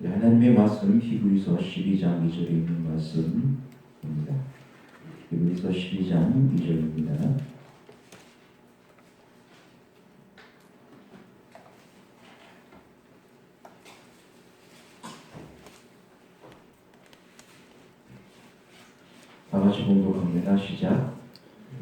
하나님의 말씀 히브리서 12장 2절에 있는 말씀입니다. 히브리서 12장 2절입니다. 다같이 공독합니다. 시작.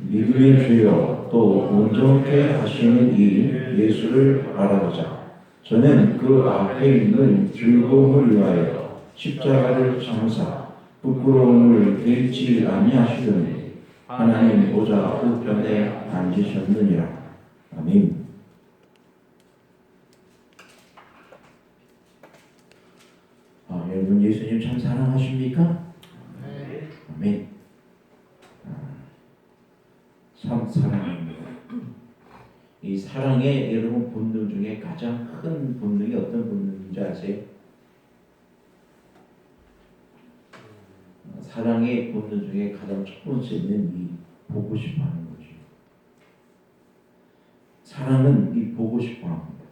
믿음의 주여 또 온전케 하시는 이 예수를 바라보자. 저는 그 앞에 있는 즐거움을 위하여 십자가를 참사 부끄러움을 개의치 아니하시더니 하나님 보좌 우편에 앉으셨느니라. 아멘. 여러분 예수님 참 사랑하십니까? 아멘. 참 사랑합니다. 이 사랑의 여러분 본능 중에 가장 큰 본능이 어떤 본능인지 아세요? 사랑의 본능 중에 가장 첫 번째는 이 보고 싶어하는 거죠. 사랑은 이 보고 싶어합니다.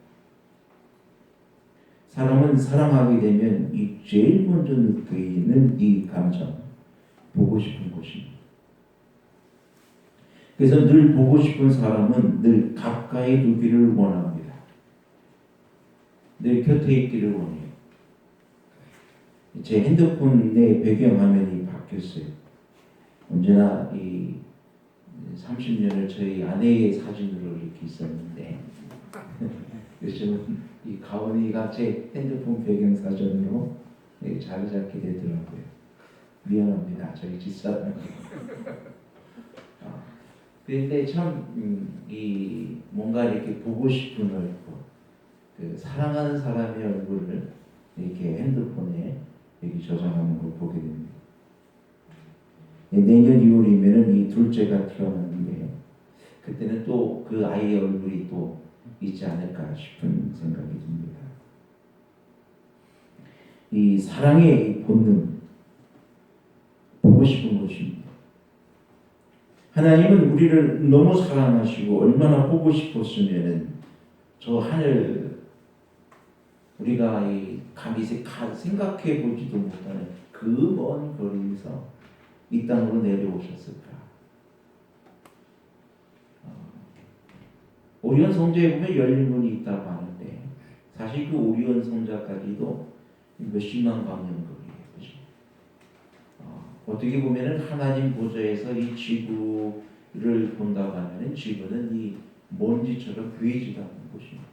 사람은 사랑하게 되면 이 제일 먼저 느끼는 이 감정, 보고 싶은 것입니다. 그래서 늘 보고 싶은 사람은 늘 가까이 두기를 원합니다. 늘 곁에 있기를 원해요. 제 핸드폰의 배경화면이 바뀌었어요. 언제나 이 30년을 저희 아내의 사진으로 이렇게 있었는데 요즘은 이 가온이가 제 핸드폰 배경 사진으로 자리 잡게 되더라고요. 미안합니다. 저희 집사람. 그런데 참 이 뭔가 이렇게 보고 싶은 얼굴, 그 사랑하는 사람의 얼굴을 이렇게 핸드폰에 여기 저장하는 걸 보게 됩니다. 내년 2월이면은 이 둘째가 태어났는데 그때는 또 그 아이의 얼굴이 또 있지 않을까 싶은 생각이 듭니다. 이 사랑의 본능, 보고 싶은 것입니다. 하나님은 우리를 너무 사랑하시고 얼마나 보고 싶었으면은 저 하늘 우리가 이 감히 생각해 보지도 못하는 그 먼 거리에서 이 땅으로 내려오셨을까? 오리온 성자에 보면 열린 문이 있다고 하는데 사실 그 오리온 성자까지도 몇십만 광년 거리예요. 그죠? 어떻게 보면은 하나님 보좌에서 이 지구를 본다고 하면은 지구는 이 먼지처럼 보이지도 않는 곳입니다.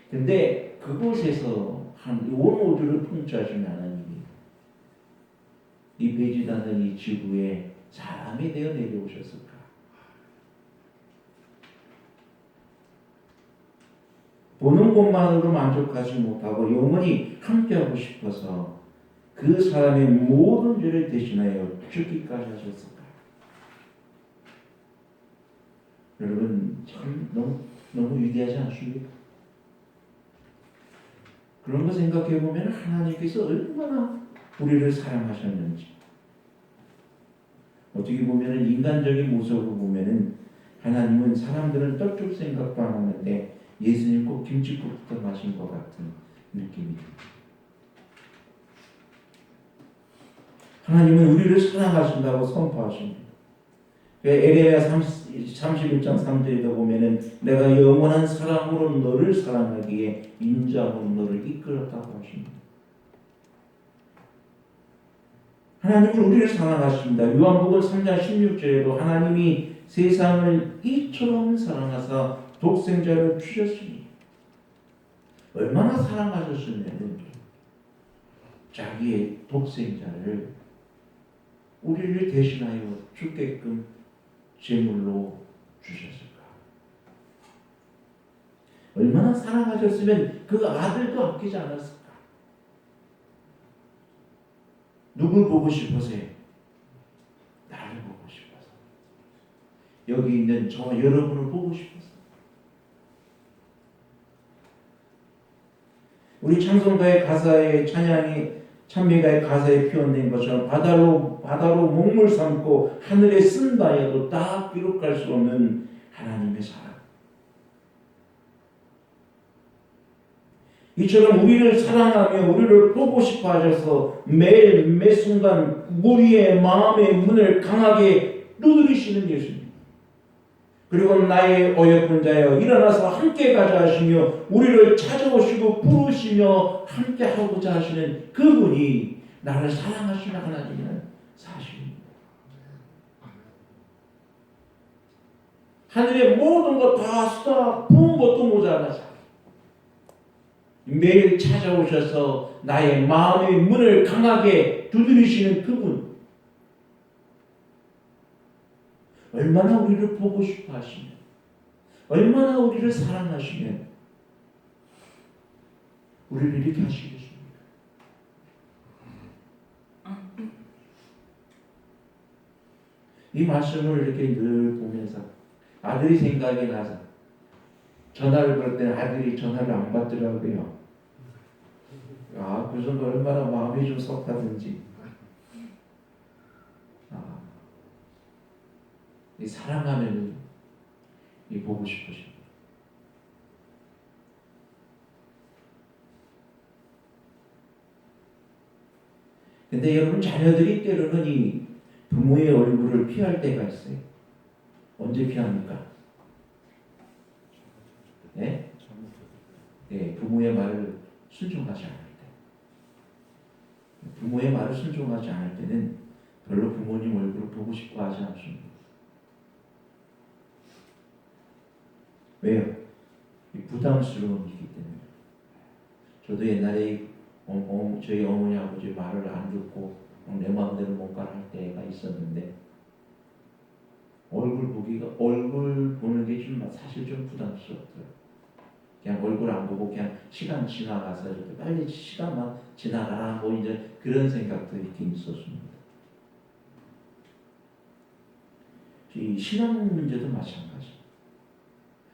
근데 그곳에서 온 우주를 통치하신 하나님이 이 보이지도 않는 이 지구에 사람이 되어 내려오셨을까? 보는 것만으로 만족하지 못하고 영원히 함께하고 싶어서 그 사람의 모든 죄를 대신하여 죽기까지 하셨을까? 여러분 참 너무 위대하지 않습니까? 그런 거 생각해 보면 하나님께서 얼마나 우리를 사랑하셨는지, 어떻게 보면 인간적인 모습으로 보면은 하나님은 사람들은 떡죽 생각도 안 하는데 예수님 꼭 김치국부터 마신 것 같은 느낌이 듭니다. 하나님은 우리를 사랑하신다고 선포하십니다. 에레미야 31장 3절에도 보면은 내가 영원한 사랑으로 너를 사랑하기에 인자하고 너를 이끌었다고 하십니다. 하나님은 우리를 사랑하십니다. 요한복음 3장 16절에도 하나님이 세상을 이처럼 사랑하사 독생자를 주셨으니 얼마나 사랑하셨으면 자기의 독생자를 우리를 대신하여 죽게끔 제물로 주셨을까? 얼마나 사랑하셨으면 그 아들도 아끼지 않았을까? 누굴 보고 싶어서요? 나를 보고 싶어서. 여기 있는 저와 여러분을 보고 싶어서. 우리 찬송가의 가사에 찬양이 찬미가의 가사에 표현된 것처럼 바다로 몸을 삼고 하늘에 쓴 바여도 다 기록할 수 없는 하나님의 사랑. 이처럼 우리를 사랑하며 우리를 보고 싶어 하셔서 매일 매 순간 우리의 마음의 문을 강하게 두드리시는 예수님. 그리고 나의 어여쁜 자여 일어나서 함께 가자 하시며 우리를 찾아오시고 부르시며 함께 하고자 하시는 그분이 나를 사랑하시는 하나님이라는 사실입니다. 하늘의 모든 것 다 쏟아 부은 것도 모자라서 매일 찾아오셔서 나의 마음의 문을 강하게 두드리시는 그분, 얼마나 우리를 보고 싶어 하시면, 얼마나 우리를 사랑하시면 우리를 이렇게 하시겠습니까? 이 말씀을 이렇게 늘 보면서 아들이 생각이 나서 전화를 걸 때는 아들이 전화를 안 받더라고요. 그 정도 얼마나 마음이 좀 썩다든지. 이 사랑하면 이 보고 싶으십니다. 근데 여러분 자녀들이 때로는 이 부모의 얼굴을 피할 때가 있어요. 언제 피합니까? 네? 네, 부모의 말을 순종하지 않을 때. 부모의 말을 순종하지 않을 때는 별로 부모님 얼굴을 보고 싶어 하지 않습니다. 왜요? 이 부담스러움이기 때문에. 저도 옛날에 저희 어머니 아버지 말을 안 듣고 내 마음대로 뭔가를 할 때가 있었는데 얼굴 보는 게 좀 사실 좀 부담스럽더라고요. 그냥 얼굴 안 보고 그냥 시간 지나가서 이렇게 빨리 시간만 지나가라 뭐 이제 그런 생각도 이렇게 있었습니다. 이 신앙 문제도 마찬가지.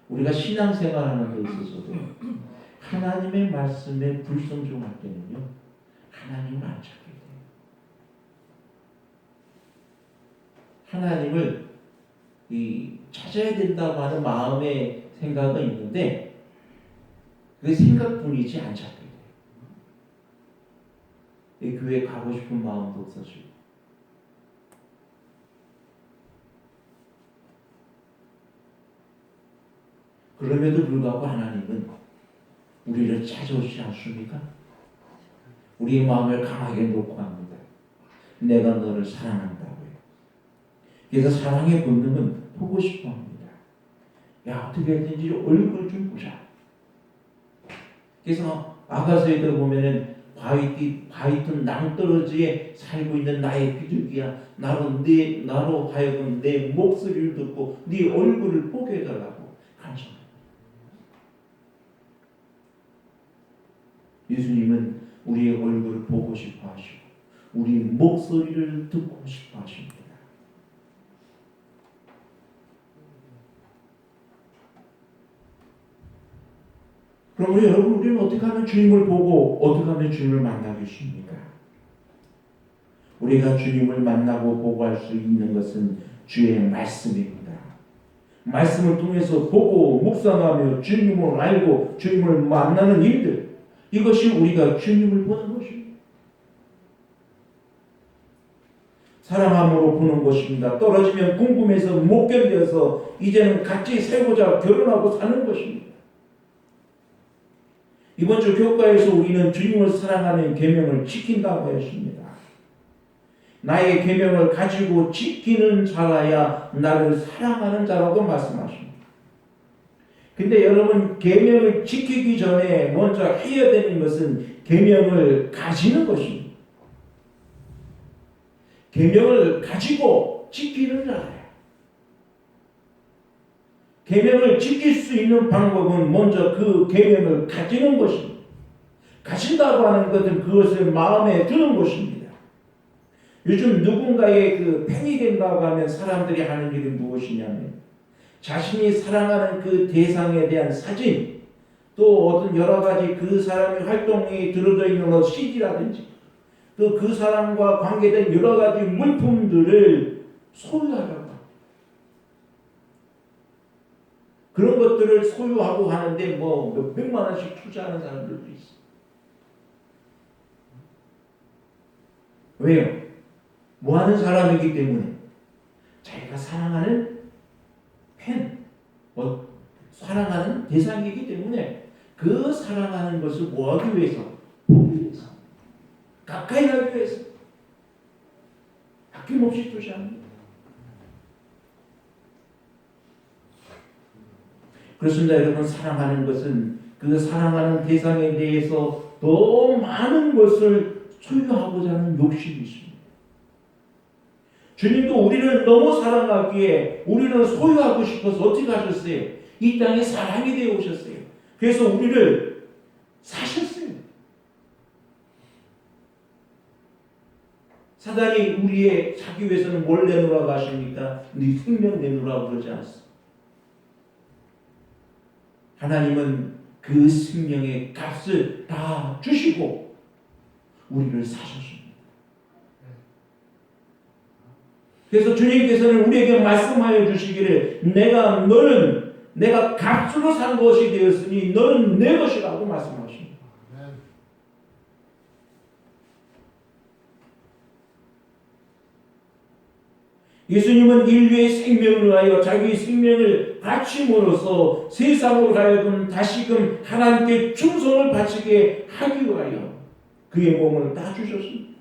우리가 신앙생활하는 데 있어서도 하나님의 말씀에 불순종할 때는요 하나님을 안 찾게 돼요. 하나님을 찾아야 된다고 하는 마음의 생각은 있는데 그 생각뿐이지 안 찾게 돼요. 교회 가고 싶은 마음도 없어지고 그럼에도 불구하고 하나님은 우리를 찾아오시지 않습니까? 우리의 마음을 강하게 놓고 합니다. 내가 너를 사랑한다고요. 그래서 사랑의 본능은 보고 싶어 합니다. 야, 어떻게 했든지 얼굴 좀 보자. 그래서 아가서에도 보면은 바위든 낭떠러지에 살고 있는 나의 비둘기야, 나로 하여금 내 목소리를 듣고 네 얼굴을 보게 해달라고 간청합니다. 예수님은 우리의 얼굴을 보고 싶어 하시고 우리의 목소리를 듣고 싶어 하십니다. 그럼 여러분 우리는 어떻게 하면 주님을 보고 어떻게 하면 주님을 만나겠습니까? 우리가 주님을 만나고 보고 할 수 있는 것은 주의 말씀입니다. 말씀을 통해서 보고 묵상하며 주님을 알고 주님을 만나는 일들, 이것이 우리가 주님을 보는 것입니다. 사랑함으로 보는 것입니다. 떨어지면 궁금해서 못 견뎌서 이제는 같이 살고자 결혼하고 사는 것입니다. 이번 주 교과에서 우리는 주님을 사랑하는 계명을 지킨다고 했습니다. 나의 계명을 가지고 지키는 자라야 나를 사랑하는 자라고 말씀하십니다. 근데 여러분 계명을 지키기 전에 먼저 해야 되는 것은 계명을 가지는 것입니다. 계명을 가지고 지키는 자예요. 계명을 지킬 수 있는 방법은 먼저 그 계명을 가지는 것입니다. 가진다고 하는 것은 그것을 마음에 드는 것입니다. 요즘 누군가의 팬이 된다고 하면 사람들이 하는 일이 무엇이냐면 자신이 사랑하는 그 대상에 대한 사진, 또 어떤 여러 가지 그 사람의 활동이 들어져 있는 CD라든지 또 그 사람과 관계된 여러 가지 물품들을 소유하려고 합니다. 그런 것들을 소유하고 하는데 뭐 몇백만 원씩 투자하는 사람들도 있어. 왜요? 뭐 하는 사람이기 때문에 자기가 사랑하는 사랑하는 대상이기 때문에 그 사랑하는 것을 뭐 하기 위해서? 보기 위해서. 가까이 하기 위해서. 아낌없이 투자합니다. 그렇습니다. 여러분, 사랑하는 것은 그 사랑하는 대상에 대해서 더 많은 것을 소유하고자 하는 욕심이 있습니다. 주님도 우리를 너무 사랑하기에 우리를 소유하고 싶어서 어떻게 하셨어요? 이 땅에 사람이 되어 오셨어요. 그래서 우리를 사셨어요. 사단이 우리의 사기 위해서는 뭘 내놓으라고 하십니까? 네 생명 내놓으라고 그러지 않았어. 하나님은 그 생명의 값을 다 주시고 우리를 사셨습니다. 그래서 주님께서는 우리에게 말씀하여 주시기를 내가 값으로 산 것이 되었으니 너는 내 것이라고 말씀하십니다. 예수님은 인류의 생명을 위하여 자기 생명을 바침으로써 세상으로 하여금 다시금 하나님께 충성을 바치게 하기 위하여 그의 몸을 다 주셨습니다.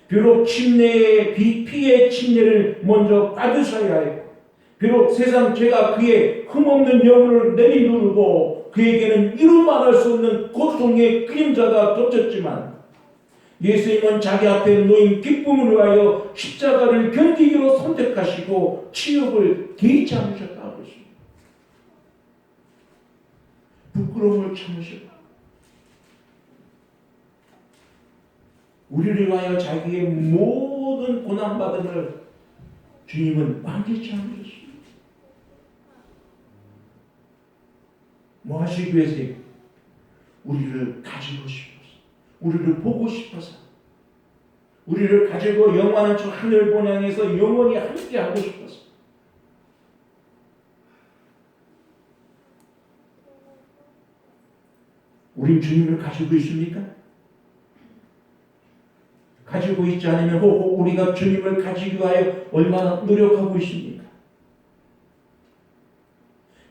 비록 피의 침례를 먼저 받으셔야 했고 비록 세상 죄가 그의 흠없는 영혼을 내리누르고 그에게는 이루 말할 수 없는 고통의 그림자가 덮쳤지만 예수님은 자기 앞에 놓인 기쁨을 위하여 십자가를 견디기로 선택하시고 치욕을 개의치 않으셨다고 했습니다. 부끄러움을 참으셨다. 우리를 위하여 자기의 모든 고난받음을 주님은 완전치 않으셨습니다. 뭐 하시기 위해서요? 우리를 가지고 싶어서, 우리를 보고 싶어서, 우리를 가지고 영원한 저 하늘 본향에서 영원히 함께하고 싶어서. 우린 주님을 가지고 있습니까? 가지고 있지 않으면 우리가 주님을 가지기 위하여 얼마나 노력하고 있습니까?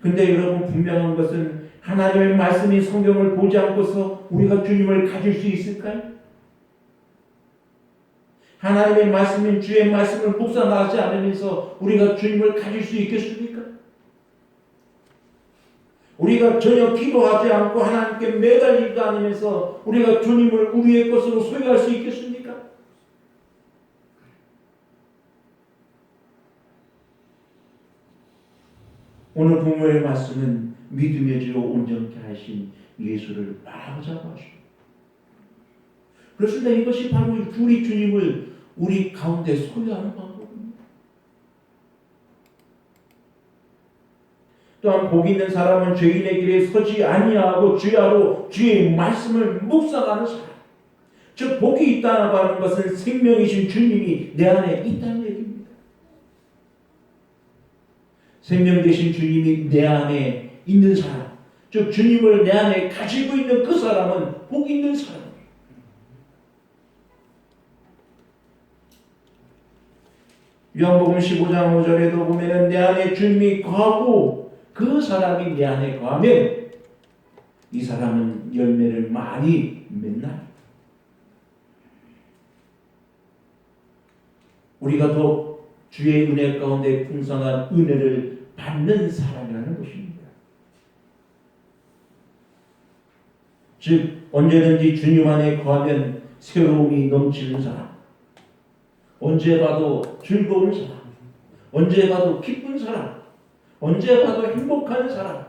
근데 여러분, 분명한 것은 하나님의 말씀이 성경을 보지 않고서 우리가 주님을 가질 수 있을까요? 하나님의 말씀인 주의 말씀을 묵상하지 않으면서 우리가 주님을 가질 수 있겠습니까? 우리가 전혀 기도하지 않고 하나님께 매달리지 않으면서 우리가 주님을 우리의 것으로 소유할 수 있겠습니까? 오늘 부모의 말씀은 믿음의 주요 온전케 하신 예수를 바라보자고 하십니다. 그렇습니다. 이것이 바로 우리 주님을 우리 가운데 소유하는 방법입니다. 또한 복 있는 사람은 죄인의 길에 서지 아니하고 주야로 주의 말씀을 묵상하는 사람. 즉 복이 있다고 하는 것은 생명이신 주님이 내 안에 있다는 얘기입니다. 생명 되신 주님이 내 안에 있는 사람, 즉 주님을 내 안에 가지고 있는 그 사람은 복 있는 사람이에요. 요한복음 15장 5절에도 보면은 내 안에 주님이 거하고 그 사람이 내 안에 거하면 이 사람은 열매를 많이 맺나요? 우리가 더 주의 은혜 가운데 풍성한 은혜를 받는 사람이라는 것입니다. 즉 언제든지 주님 안에 거하면 새로움이 넘치는 사람, 언제 봐도 즐거운 사람, 언제 봐도 기쁜 사람, 언제 봐도 행복한 사람,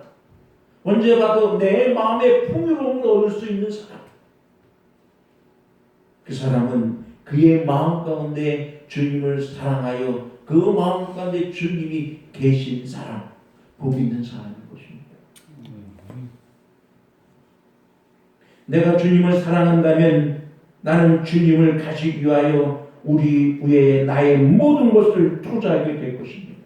언제 봐도 내 마음의 풍요로움을 얻을 수 있는 사람. 그 사람은 그의 마음 가운데 주님을 사랑하여 그 마음 가운데 주님이 계신 사람, 복 있는 사람인 것입니다. 내가 주님을 사랑한다면 나는 주님을 가지기 위하여 우리 위에 나의 모든 것을 투자하게 될 것입니다.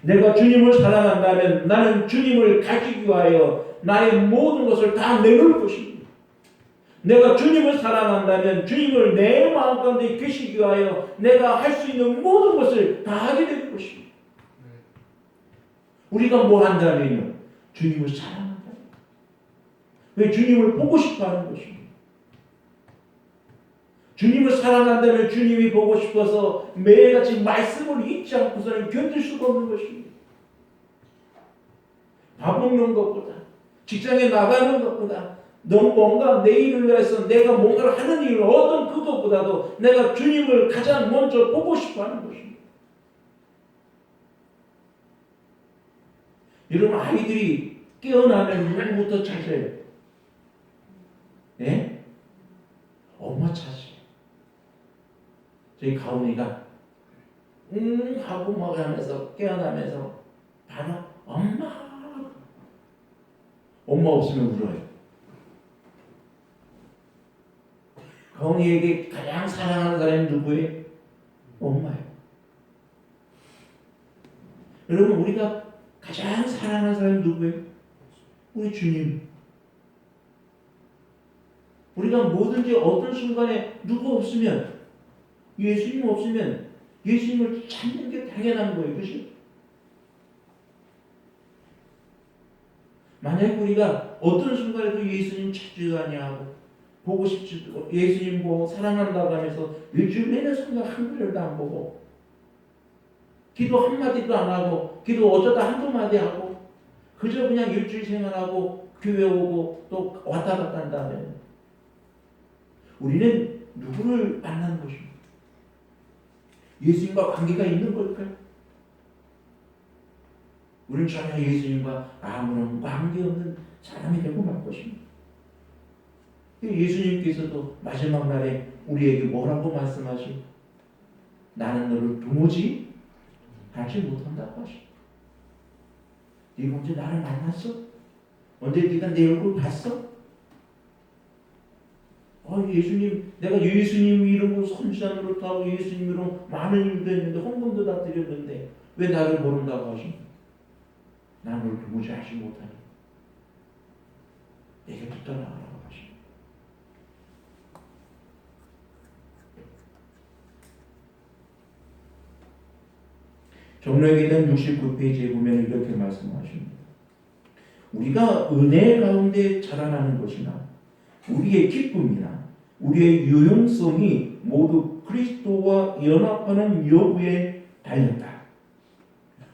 내가 주님을 사랑한다면 나는 주님을 가지기 위하여 나의 모든 것을 다 내놓을 것입니다. 내가 주님을 사랑한다면 주님을 내 마음 가운데 계시기 위하여 내가 할 수 있는 모든 것을 다 하게 될 것입니다. 우리가 뭐 한다면요? 주님을 사랑한다. 왜 주님을 보고 싶어 하는 것입니다. 주님을 사랑한다면 주님이 보고 싶어서 매일같이 말씀을 잊지 않고서는 견딜 수가 없는 것입니다. 밥 먹는 것보다, 직장에 나가는 것보다, 너무 뭔가 내일을 위해서 내가 뭔가를 하는 일을 어떤 그것보다도 내가 주님을 가장 먼저 보고 싶어 하는 것입니다. 여러분, 아이들이 깨어나면 누구부터 찾아요? 예? 엄마 찾아요. 저희 가훈이가 하고 뭐 하면서 깨어나면서 바로 엄마 없으면 울어요. 가훈이에게 가장 사랑하는 사람이 누구예요? 엄마예요. 여러분, 우리가 가장 사랑하는 사람이 누구예요? 우리 주님. 우리가 뭐든지 어떤 순간에 누구 없으면, 예수님 없으면 예수님을 찾는 게 당연한 거예요. 그렇지? 만약에 우리가 어떤 순간에도 예수님 찾지도 아니하고 보고 싶지도, 예수님 보고 사랑한다고 하면서 일주일 내내 성경 한 구절도 안 보고 기도 한마디도 안 하고 기도 어쩌다 한두 마디 하고 그저 그냥 일주일 생활하고 교회 오고 또 왔다 갔다 한다면 우리는 누구를 만나는 것입니다. 예수님과 관계가 있는 걸까요? 우리는 전혀 예수님과 아무런 관계없는 사람이 되고 말 것입니다. 예수님께서도 마지막 날에 우리에게 뭐라고 말씀하시고 나는 너를 도무지 알지 못한다고 하시고 네가 언제 나를 만났어? 언제 네가 내 얼굴 봤어? 예수님, 내가 예수님 이름으로 선지자 노릇하고 예수님 이름으로 많은 일도 했는데 헌금도 다 드렸는데 왜 나를 모른다고 하십니까? 나는 널 도무지 알지 못하니 내게 붙들어나가라고 하십니다. 종로에 대한 69페이지에 보면 이렇게 말씀하십니다. 우리가 은혜 가운데 자라나는 것이나 우리의 기쁨이나 우리의 유용성이 모두 그리스도와 연합하는 여부에 달렸다.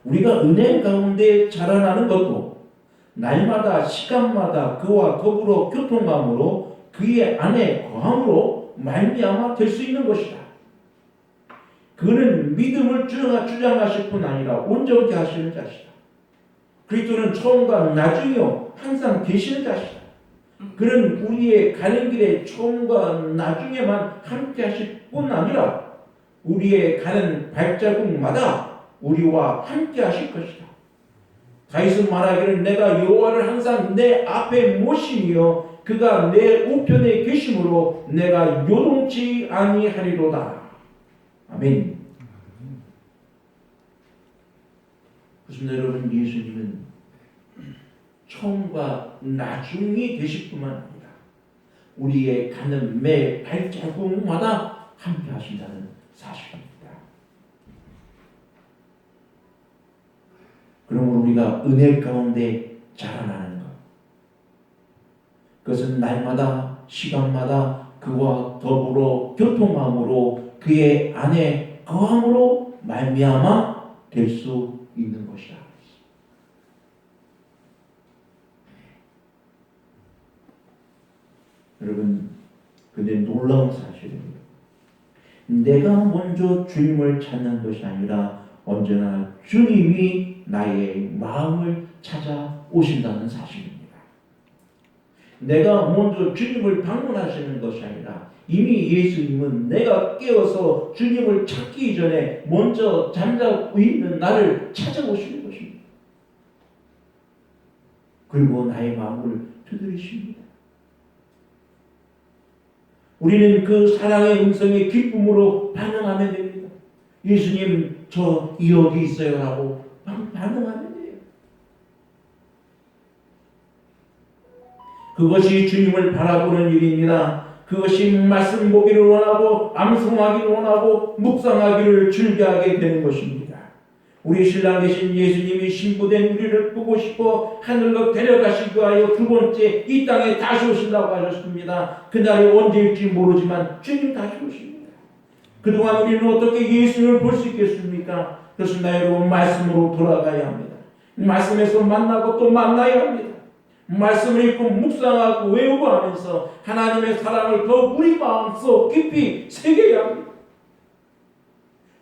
우리가 은혜 가운데 자라나는 것도 날마다 시간마다 그와 더불어 교통함으로 그의 안에 거함으로 말미암아 될 수 있는 것이다. 그는 믿음을 주장하실 뿐 아니라 온전케 하시는 자시다. 그리스도는 처음과 나중이요 항상 계시는 자시다. 그는 우리의 가는 길에 처음과 나중에만 함께 하실 뿐 아니라 우리의 가는 발자국마다 우리와 함께 하실 것이다. 다윗은 말하기를 내가 여호와를 항상 내 앞에 모시며 그가 내 우편에 계심으로 내가 요동치 아니하리로다. 아멘. 그래서 여러분, 예수님은 처음과 나중이 되실 뿐만 아니라 우리의 가는 매 발자국마다 함께 하신다는 사실입니다. 그러므로 우리가 은혜 가운데 자라나는 것, 그것은 날마다 시간마다 그와 더불어 교통함으로 그의 안에 거함으로 말미암아 될 수 있는 것이다. 여러분, 근데 놀라운 사실입니다. 내가 먼저 주님을 찾는 것이 아니라 언제나 주님이 나의 마음을 찾아오신다는 사실입니다. 내가 먼저 주님을 방문하시는 것이 아니라 이미 예수님은 내가 깨어서 주님을 찾기 전에 먼저 잠자고 있는 나를 찾아오시는 것입니다. 그리고 나의 마음을 두드리십니다. 우리는 그 사랑의 음성에 기쁨으로 반응하면 됩니다. 예수님, 저 여기 있어요 라고 반응하면 돼요. 그것이 주님을 바라보는 일입니다. 그것이 말씀 보기를 원하고 암송하기를 원하고 묵상하기를 즐겨하게 되는 것입니다. 우리 신랑 되신 예수님이 신부된 우리를 보고 싶어 하늘로 데려가시기 위하여 두 번째 이 땅에 다시 오신다고 하셨습니다. 그날이 언제일지 모르지만 주님 다시 오십니다. 그동안 우리는 어떻게 예수님을 볼 수 있겠습니까? 그렇습니다. 여러분, 말씀으로 돌아가야 합니다. 말씀에서 만나고 또 만나야 합니다. 말씀을 읽고 묵상하고 외우고 하면서 하나님의 사랑을 더욱 우리 마음속 깊이 새겨야 합니다.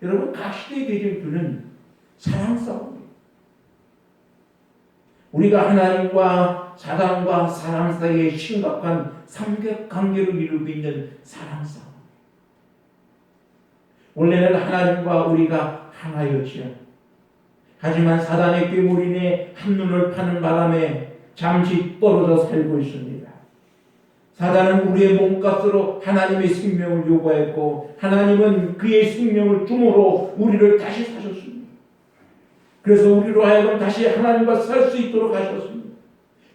여러분, 각 시대의 대적들은 사랑 싸움이에요. 우리가 하나님과 사람과 사람 사이에 심각한 삼각관계를 이루고 있는 사랑 싸움. 원래는 하나님과 우리가 하나였지요. 하지만 사단의 괴물인의 한눈을 파는 바람에 잠시 떨어져 살고 있습니다. 사단은 우리의 몸값으로 하나님의 생명을 요구했고 하나님은 그의 생명을 줌으로 우리를 다시 사셨습니다. 그래서 우리로 하여금 다시 하나님과 살 수 있도록 하셨습니다.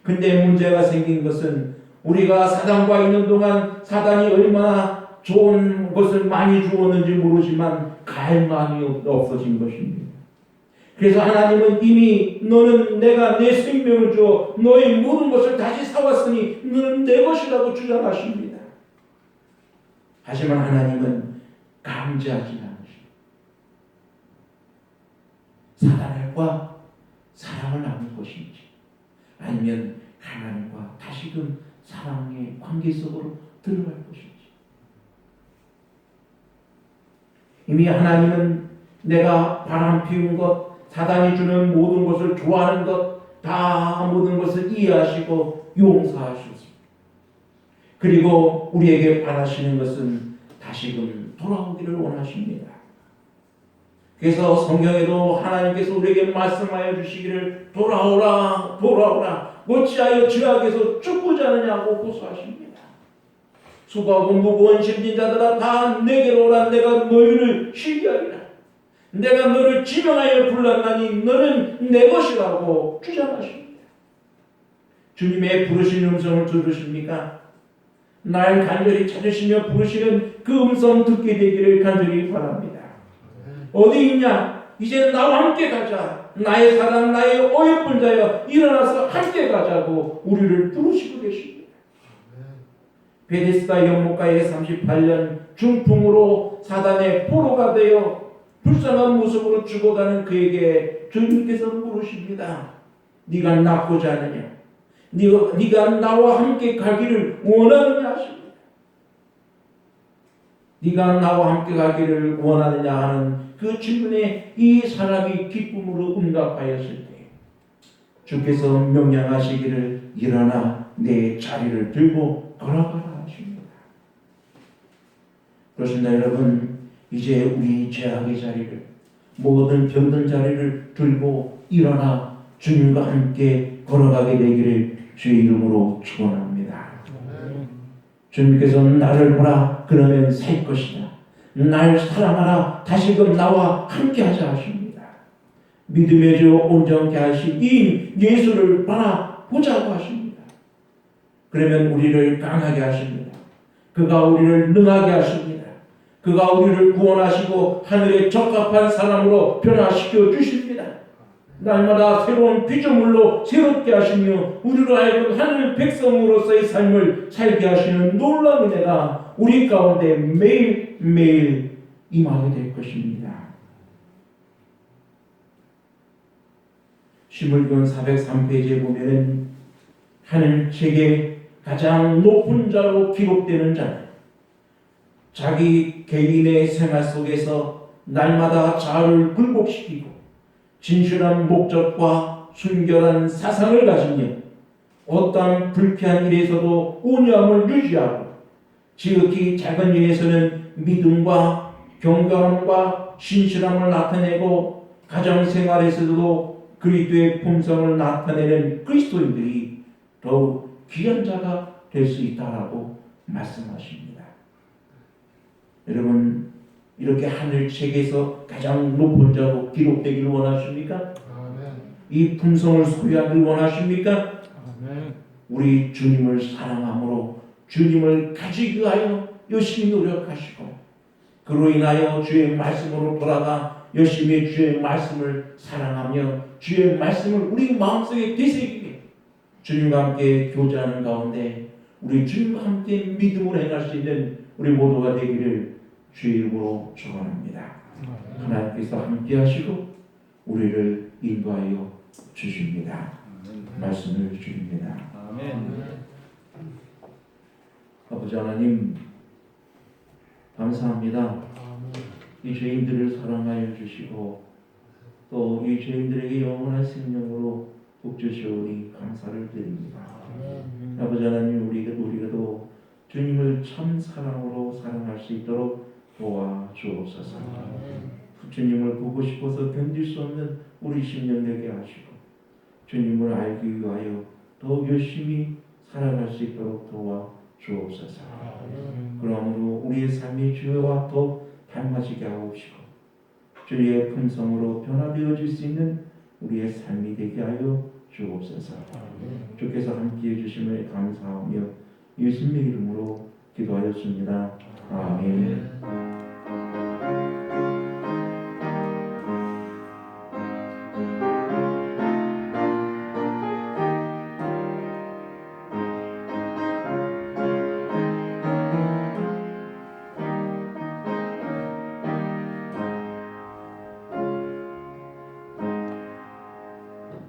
근데 문제가 생긴 것은 우리가 사단과 있는 동안 사단이 얼마나 좋은 것을 많이 주었는지 모르지만 갈망이 없어진 것입니다. 그래서 하나님은 이미 너는 내가 내 생명을 주어 너의 모든 것을 다시 사왔으니 너는 내 것이라고 주장하십니다. 하지만 하나님은 강제하지 않으십니다. 사단과 사랑을 나눌 것인지 아니면 하나님과 다시금 사랑의 관계 속으로 들어갈 것인지. 이미 하나님은 내가 바람 피운 것, 사단이 주는 모든 것을 좋아하는 것, 다 모든 것을 이해하시고 용서하셨습니다. 그리고 우리에게 바라시는 것은 다시금 돌아오기를 원하십니다. 그래서 성경에도 하나님께서 우리에게 말씀하여 주시기를 돌아오라 돌아오라 어찌하여 죄악에서 죽고자 하느냐고 고소하십니다. 수고하고 무거운 짐진 자들아 다 내게로 오라. 내가 너희를 쉬게 하리라. 내가 너를 지명하여 불렀나니 너는 내 것이라고 주장하십니다. 주님의 부르신 음성을 들으십니까? 날 간절히 찾으시며 부르시는 그 음성 듣게 되기를 간절히 바랍니다. 어디 있냐? 이제 나와 함께 가자. 나의 사랑, 나의 어여쁜 자여 일어나서 함께 가자고 우리를 부르시고 계십니다. 베데스다 연못가에 38년 중풍으로 사단의 포로가 되어 불쌍한 모습으로 죽어가는 그에게 주님께서 물으십니다. 네가 낫고자 하느냐? 네가 나와 함께 가기를 원하느냐 하십니다. 네가 나와 함께 가기를 원하느냐 하는 그 질문에 이 사람이 기쁨으로 응답하였을 때 주께서 명령하시기를 일어나 내 자리를 들고 돌아가라 하십니다. 그렇습니다. 여러분, 이제 우리 죄악의 자리를, 모든 병든 자리를 들고 일어나 주님과 함께 걸어가게 되기를 주의 이름으로 축원합니다. 주님께서 나를 보라 그러면 살 것이다. 날 사랑하라 다시금 나와 함께 하자 하십니다. 믿음의 주 온전케 하신 이 예수를 바라보자고 하십니다. 그러면 우리를 강하게 하십니다. 그가 우리를 능하게 하십니다. 그가 우리를 구원하시고 하늘에 적합한 사람으로 변화시켜 주십니다. 날마다 새로운 피조물로 새롭게 하시며 우리로 하여금 하늘 백성으로서의 삶을 살게 하시는 놀라운 은혜가 우리 가운데 매일매일 임하게 될 것입니다. 신물권 403페이지에 보면은 하늘 책에 가장 높은 자로 기록되는 자는 자기 개인의 생활 속에서 날마다 자아를 굴복시키고 진실한 목적과 순결한 사상을 가지며 어떠한 불쾌한 일에서도 온유함을 유지하고 지극히 작은 일에서는 믿음과 경건함과 신실함을 나타내고 가정생활에서도 그리스도의 품성을 나타내는 그리스도인들이 더욱 귀한 자가 될 수 있다라고 말씀하십니다. 여러분, 이렇게 하늘 책에서 가장 높은 자로 기록되기를 원하십니까? 이 품성을 소유하길 원하십니까? 아멘. 우리 주님을 사랑함으로 주님을 가지기 위하여 열심히 노력하시고 그로 인하여 주의 말씀으로 돌아가 열심히 주의 말씀을 사랑하며 주의 말씀을 우리 마음속에 되새기며 주님과 함께 교제하는 가운데 우리 주님과 함께 믿음으로 행할 수 있는 우리 모두가 되기를 주의 이름으로 축원합니다. 하나님께서 함께 하시고 우리를 인도하여 주십니다. 말씀을 주십니다. 아멘. 아버지 하나님 감사합니다. 이 죄인들을 사랑하여 주시고 또 이 죄인들에게 영원한 생명으로 복주시오니 감사를 드립니다. 아버지 하나님 우리가도 주님을 참 사랑으로 사랑할 수 있도록 도와주옵소서. 주님을 보고 싶어서 견딜 수 없는 우리 심령 되게 하시고 주님을 알기 위하여 더 열심히 살아갈 수 있도록 도와주옵소서. 그러므로 우리의 삶이 주와 더 닮아지게 하옵시고 주의 품성으로 변화되어질 수 있는 우리의 삶이 되게 하여 주옵소서. 주께서 함께해 주심을 감사하며 예수님의 이름으로 기도하였습니다. 아멘.